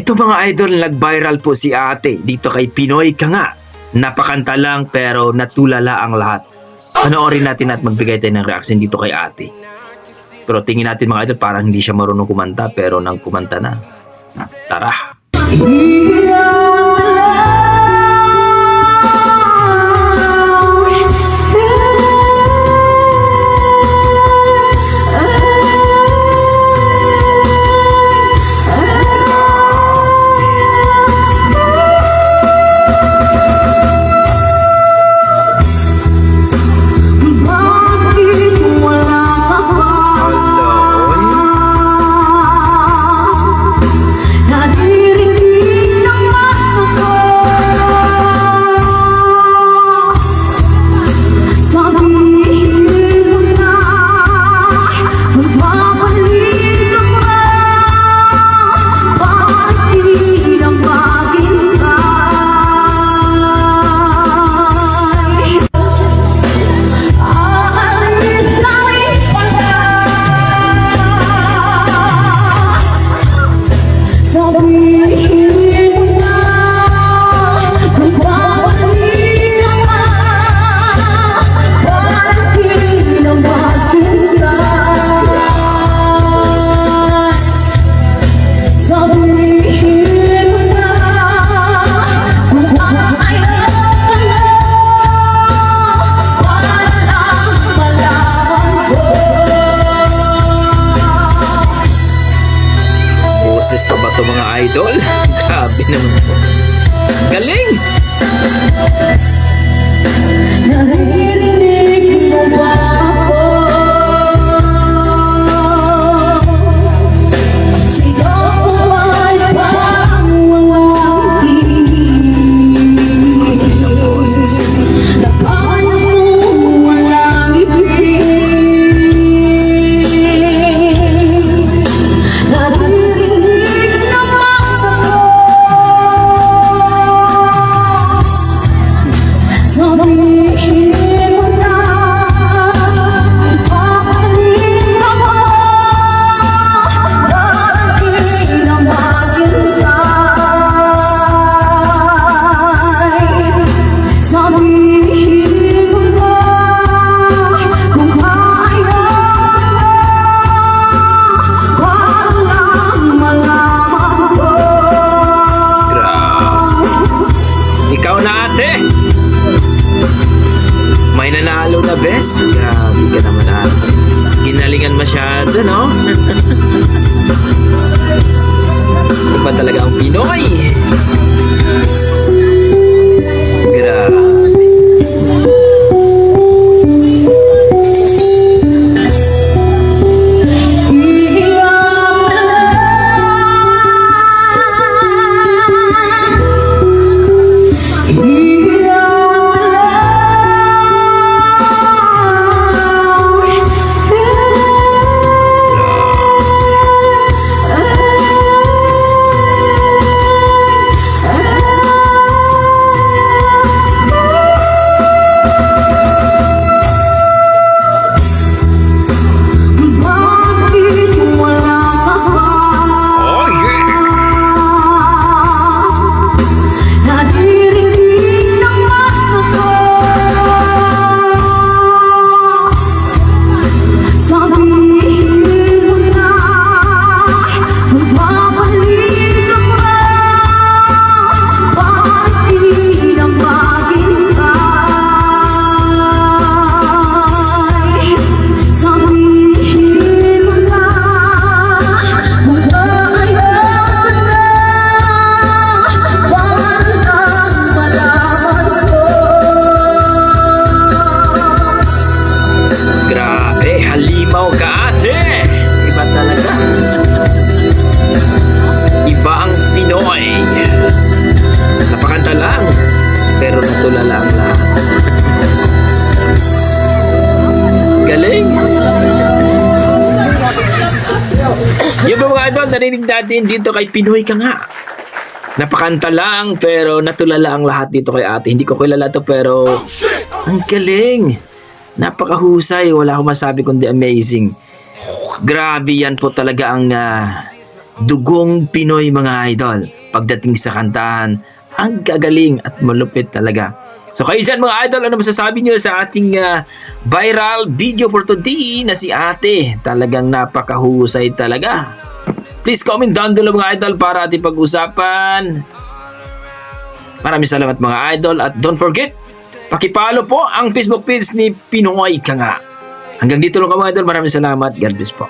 Ito mga idol, nag-viral po si ate dito kay Pinoy Ka Nga. Napakanta lang pero natulala ang lahat. Panoorin natin at magbigay tayo ng reaction dito kay ate. Pero tingin natin mga idol, parang hindi siya marunong kumanta pero nang kumanta na. Tara! Boses pa ba ito mga idol? Grabe naman. Galing! Naririnig mo ba ako? Sigaw ko ay parang walang tinig. Nakala mo walang ibig. Naririnig naman ako. Sabihin mo na, papalit ako. Bakit na maghintay? Sabihin mo na, kung ayaw na, walang malaman ko. Grabe. Ikaw na ate! May nanalo na best. Grabe ka naman ate. Ginalingan masyado, no? Iba talaga ang Pinoy. Grabe. Bakit wala ka pa? Oh yeah! Naririnig naman ako. Sabihin mo na, magbabalik ka pa. Bakit na maghintay? Sabihin mo na, kung ayaw na, walang malaman ko. Grabe, halimaw ka ate! Iba talaga. Iba ang Pinoy. Napakanta lang, pero natulala ang lahat. Galing! Yung ba mga idol, narinig natin dito kay Pinoy Ka Nga. Napakanta lang, pero natulala ang lahat dito kay ate. Hindi ko kilala to pero ang galing! Napakahusay, wala akong masabi kundi amazing. Grabe yan po talaga ang Dugong Pinoy mga idol. Pagdating sa kantahan, ang gagaling at malupit talaga. So kayo dyan mga idol, ano masasabi nyo sa ating viral video for today na si ate? Talagang napakahusay talaga. Please comment down below mga idol para ating pag-usapan. Maraming salamat mga idol at don't forget, pakipalo po ang Facebook page ni Pinoy Ka Nga. Hanggang dito lang mga idol, maraming salamat. God bless po.